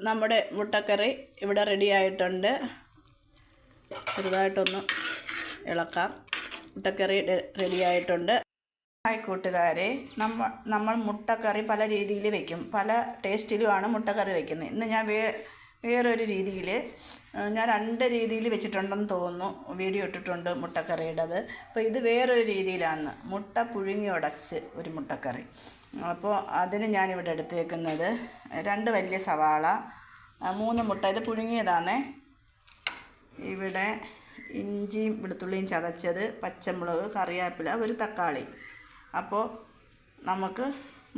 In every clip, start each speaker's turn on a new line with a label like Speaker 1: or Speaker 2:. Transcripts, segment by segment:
Speaker 1: നമ്മുടെ മുട്ടക്കറി ഇവിടെ റെഡി ആയിട്ടുണ്ട്. ചെറുതായിട്ടൊന്ന് ഇളക്കാം. മുട്ടക്കറി റെഡി ആയിട്ടുണ്ട്. ഹായ് കൂട്ടുകാരെ, നമ്മൾ മുട്ടക്കറി പല രീതിയിൽ വയ്ക്കും, പല ടേസ്റ്റിലുമാണ് മുട്ടക്കറി വയ്ക്കുന്നത്. ഇന്ന് ഞാൻ വേറൊരു രീതിയിൽ, ഞാൻ 2 രീതിയിൽ വെച്ചിട്ടുണ്ടെന്ന് തോന്നുന്നു, വീഡിയോ ഇട്ടിട്ടുണ്ട് മുട്ടക്കറിയുടേത്. അപ്പോൾ ഇത് വേറൊരു രീതിയിലാണ്, മുട്ട പുഴുങ്ങി ഉടച്ച് ഒരു മുട്ടക്കറി. അപ്പോൾ അതിന് ഞാനിവിടെ എടുത്തേക്കുന്നത് 2 വലിയ സവാള, 3 മുട്ട, ഇത് പുഴുങ്ങിയതാണേ. ഇവിടെ ഇഞ്ചിയും വെളുത്തുള്ളിയും ചതച്ചത്, പച്ചമുളക്, കറിവേപ്പില, ഒരു തക്കാളി. അപ്പോൾ നമുക്ക്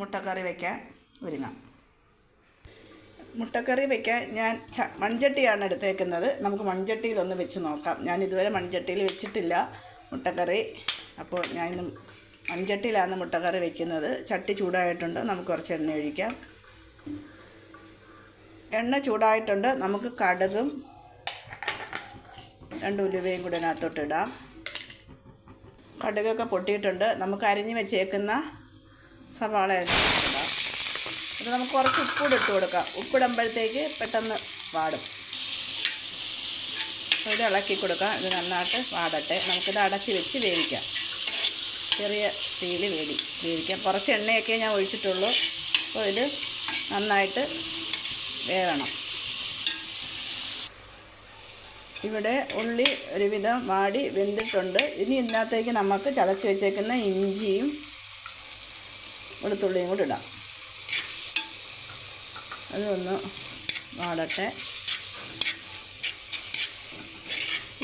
Speaker 1: മുട്ടക്കറി വയ്ക്കാൻ ഒരുങ്ങാം. മുട്ടക്കറി വയ്ക്കാൻ ഞാൻ മൺചട്ടിയാണ് എടുത്തേക്കുന്നത്. നമുക്ക് മൺചട്ടിയിലൊന്ന് വെച്ച് നോക്കാം. ഞാൻ ഇതുവരെ മൺചട്ടിയിൽ വെച്ചിട്ടില്ല മുട്ടക്കറി. അപ്പോൾ ഞാൻ ഇന്ന് മൺചട്ടിയിലാണ് മുട്ടക്കറി വയ്ക്കുന്നത്. ചട്ടി ചൂടായിട്ടുണ്ട്, നമുക്ക് കുറച്ച് എണ്ണ ഒഴിക്കാം. എണ്ണ ചൂടായിട്ടുണ്ട്, നമുക്ക് കടുകും 2 ഉലുവയും കൂടെ അതിനകത്തോട്ട് ഇടാം. കടുകൊക്കെ പൊട്ടിയിട്ടുണ്ട്, നമുക്ക് അരിഞ്ഞ് വെച്ചേക്കുന്ന സവാള ഇടാം. അത് നമുക്ക് കുറച്ച് ഉപ്പൂടെ ഇട്ട് കൊടുക്കാം. ഉപ്പിടുമ്പോഴത്തേക്ക് പെട്ടെന്ന് വാടും. ഇത് ഇളക്കി കൊടുക്കാം. ഇത് നന്നായിട്ട് വാടട്ടെ. നമുക്കിത് അടച്ച് വെച്ച് വേവിക്കാം. ചെറിയ തീയിൽ വേവിക്കാം. കുറച്ച് എണ്ണയൊക്കെ ഞാൻ ഒഴിച്ചിട്ടുള്ളൂ. അപ്പോൾ ഇത് നന്നായിട്ട് വേവണം. ഇവിടെ ഉള്ളി ഒരുവിധം വാടി വെന്തിട്ടുണ്ട്. ഇനി ഇതിനകത്തേക്ക് നമുക്ക് ചതച്ച് വെച്ചേക്കുന്ന ഇഞ്ചിയും വെളുത്തുള്ളിയും കൂടി ഇടാം. അതൊന്ന് വാടട്ടെ.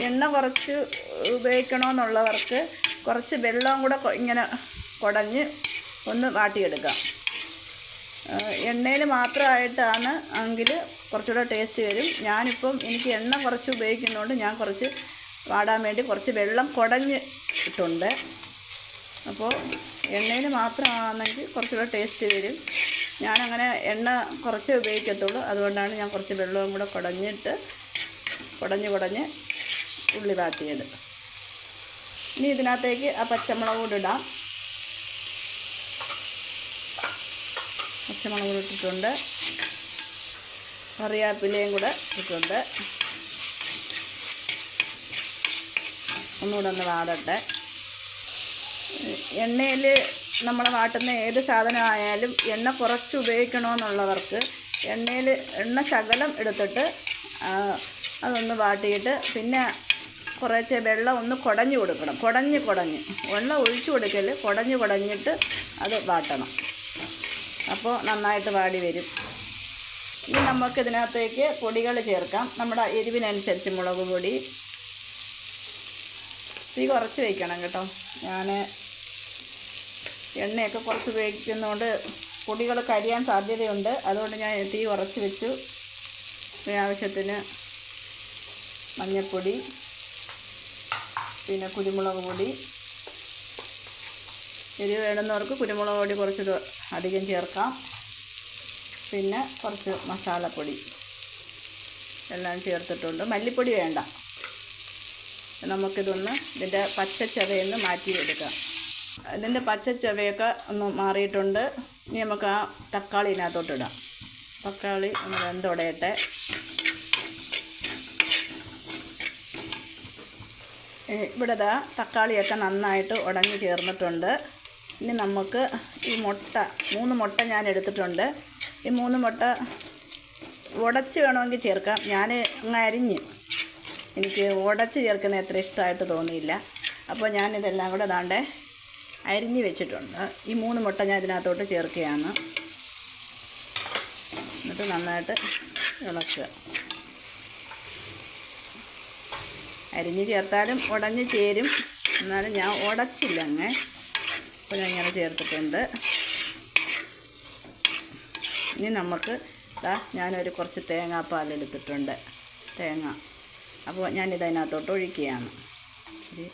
Speaker 1: എണ്ണ കുറച്ച് ഉപയോഗിക്കണമെന്നുള്ളവർക്ക് കുറച്ച് വെള്ളം കൂടെ ഇങ്ങനെ കുടഞ്ഞ് ഒന്ന് വാട്ടിയെടുക്കാം. എണ്ണയിൽ മാത്രമായിട്ടാണ് എങ്കിൽ കുറച്ചുകൂടെ ടേസ്റ്റ് വരും. ഞാനിപ്പം എനിക്ക് എണ്ണ കുറച്ച് ഉപയോഗിക്കുന്നതുകൊണ്ട് ഞാൻ കുറച്ച് വാടാൻ വേണ്ടി കുറച്ച് വെള്ളം കുടഞ്ഞ് ഇട്ടുണ്ട്. അപ്പോൾ എണ്ണയിൽ മാത്രമാണെങ്കിൽ കുറച്ചുകൂടെ ടേസ്റ്റ് വരും. ഞാനങ്ങനെ എണ്ണ കുറച്ചേ ഉപയോഗിക്കത്തുള്ളൂ. അതുകൊണ്ടാണ് ഞാൻ കുറച്ച് വെള്ളവും കൂടെ കുടഞ്ഞ് ഉള്ളി വാട്ടിയത്. ഇനി ഇതിനകത്തേക്ക് ആ പച്ചമുളക് കൂടെ ഇടാം. പച്ചമുളക് കൂടെ ഇട്ടിട്ടുണ്ട്, കറിവേപ്പിലയും കൂടെ ഇട്ടിട്ടുണ്ട്. ഒന്നുകൂടെ ഒന്ന് വാടട്ടെ. എണ്ണയിൽ നമ്മൾ വാട്ടുന്ന ഏത് സാധനമായാലും എണ്ണ കുറച്ച് ഉപയോഗിക്കണമെന്നുള്ളവർക്ക് എണ്ണ ശകലം എടുത്തിട്ട് അതൊന്ന് വാട്ടിയിട്ട് പിന്നെ കുറേശ്ശെ വെള്ളം ഒന്ന് കുടഞ്ഞു കൊടുക്കണം. കുടഞ്ഞ് വെള്ളം ഒഴിച്ചു കൊടുക്കൽ, കുടഞ്ഞിട്ട് അത് വാട്ടണം. അപ്പോൾ നന്നായിട്ട് വാടി വരും. ഇനി നമുക്കിതിനകത്തേക്ക് പൊടികൾ ചേർക്കാം. നമ്മുടെ എരിവിനനുസരിച്ച് മുളക് പൊടി. തീ കുറച്ച് വയ്ക്കണം കേട്ടോ. ഞാൻ എണ്ണയൊക്കെ കുറച്ച് ഉപയോഗിക്കുന്നതുകൊണ്ട് പൊടികൾ കരിയാൻ സാധ്യതയുണ്ട്. അതുകൊണ്ട് ഞാൻ തീ കുറച്ച് വെച്ചു. ആവശ്യത്തിന് മഞ്ഞൾപ്പൊടി, പിന്നെ കുരുമുളക് പൊടി. എരിവ് വേണ്ടുന്നവർക്ക് കുരുമുളക് പൊടി കുറച്ച് അധികം ചേർക്കാം. പിന്നെ കുറച്ച് മസാലപ്പൊടി എല്ലാം ചേർത്തിട്ടുണ്ട്. മല്ലിപ്പൊടി വേണ്ട. നമുക്കിതൊന്ന് ഇതിൻ്റെ പച്ചച്ചവയൊന്ന് മാറ്റിയെടുക്കാം. ഇതിൻ്റെ പച്ചച്ചവയൊക്കെ ഒന്ന് മാറിയിട്ടുണ്ട്. ഇനി നമുക്ക് ആ തക്കാളി ഇതിനകത്തോട്ടിടാം. തക്കാളി ഒന്ന് വെന്തുടയട്ടെ. ഇവിടെ തക്കാളിയൊക്കെ നന്നായിട്ട് ഉടഞ്ഞ് ചേർന്നിട്ടുണ്ട്. ഇനി നമുക്ക് ഈ 3 മുട്ട ഞാൻ എടുത്തിട്ടുണ്ട്. ഈ 3 മുട്ട ഉടച്ച് വേണമെങ്കിൽ ചേർക്കാം. ഞാൻ അരിഞ്ഞ്, എനിക്ക് ഉടച്ച് ചേർക്കുന്നത് അത്ര ഇഷ്ടമായിട്ട് തോന്നിയില്ല. അപ്പോൾ ഞാനിതെല്ലാം കൂടെ ദാണ്ടെ അരിഞ്ഞ് വെച്ചിട്ടുണ്ട്. ഈ 3 മുട്ട ഞാൻ ഇതിനകത്തോട്ട് ചേർക്കുകയാണ്. എന്നിട്ട് നന്നായിട്ട് ഇളക്കുക. അരിഞ്ഞ് ചേർത്താലും ഉടഞ്ഞ് ചേരും, എന്നാലും ഞാൻ ഉടച്ചില്ല അങ്ങ്. അപ്പോൾ ഞാൻ ഇങ്ങനെ ചേർത്തിട്ടുണ്ട്. ഇനി നമുക്ക് ഞാനൊരു കുറച്ച് തേങ്ങാപ്പാൽ എടുത്തിട്ടുണ്ട്, തേങ്ങ. അപ്പോൾ ഞാനിതതിനകത്തോട്ട് ഒഴിക്കുകയാണ്. ഇച്ചിരി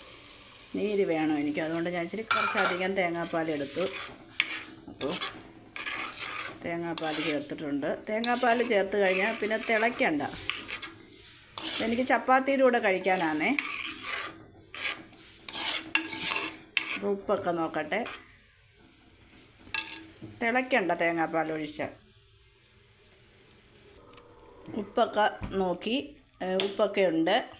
Speaker 1: നീര് വേണം എനിക്ക്, അതുകൊണ്ട് ഞാൻ ഇച്ചിരി കുറച്ചധികം തേങ്ങാപ്പാൽ എടുത്തു. അപ്പോൾ തേങ്ങാപ്പാൽ ചേർത്തിട്ടുണ്ട്. തേങ്ങാപ്പാൽ ചേർത്ത് കഴിഞ്ഞാൽ പിന്നെ തിളയ്ക്കണ്ട. എനിക്ക് ചപ്പാത്തിയുടെ കൂടെ കഴിക്കാനാണേ. ഉപ്പൊക്കെ നോക്കട്ടെ. തിളയ്ക്കണ്ട തേങ്ങാപ്പാൽ ഒഴിച്ചാൽ. ഉപ്പൊക്കെ നോക്കി ഉപ്പൊക്കെ ഉണ്ട്.